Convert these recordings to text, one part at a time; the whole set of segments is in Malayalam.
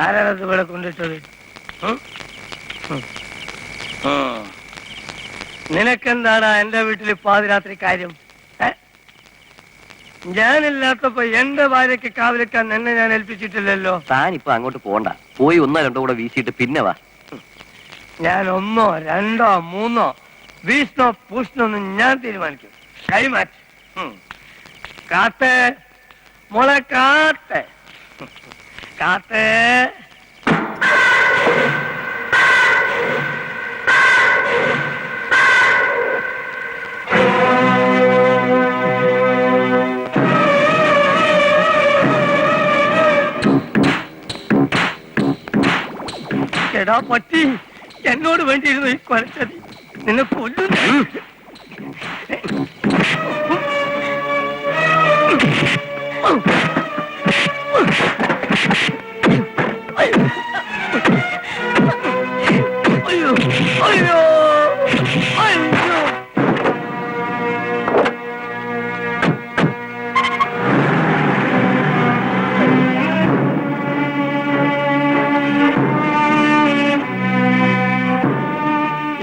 ആരാണത് ഇവിടെ കൊണ്ടിട്ടത്? നിനക്കെന്താണ് എന്റെ വീട്ടിൽ പാതിരാത്രി കാര്യം? ഞാനില്ലാത്തപ്പോ എന്റെ ഭാര്യക്ക് കാവലിക്കാൻ എന്നെ ഞാൻ ഏൽപ്പിച്ചിട്ടില്ലല്ലോ. താനിപ്പോ അങ്ങോട്ട് പോണ്ട, പോയി ഒന്നോ രണ്ടോ കൂടെ വീശിയിട്ട് പിന്നെ വാ. ഞാൻ ഒന്നോ രണ്ടോ മൂന്നോ വീശനോ പൂശനൊന്നും ഞാൻ തീരുമാനിക്കും. കൈമാറ്റി കാത്തേ മോളെ, കാത്തേ കാത്തേ. എടാ പറ്റി, എന്നോട് വേണ്ടിയിരുന്നു ഈ കൊലച്ചതി. നിന്നെ കൊല്ലുന്നു. അയ്യോ അയ്യോ അയ്യോ.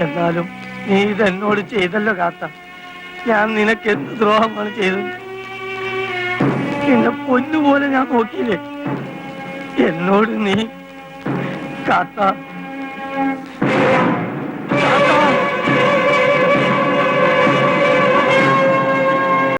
എന്നാലും നീ ഇതെന്നോട് ചെയ്തല്ലോ കാത്ത. ഞാൻ നിനക്ക് എന്ത് ദ്രോഹമാണ് ചെയ്തത്? നിന്നെ പൊന്നുപോലെ ഞാൻ നോക്കിയില്ലേ? എന്നോട് നീ കാത്ത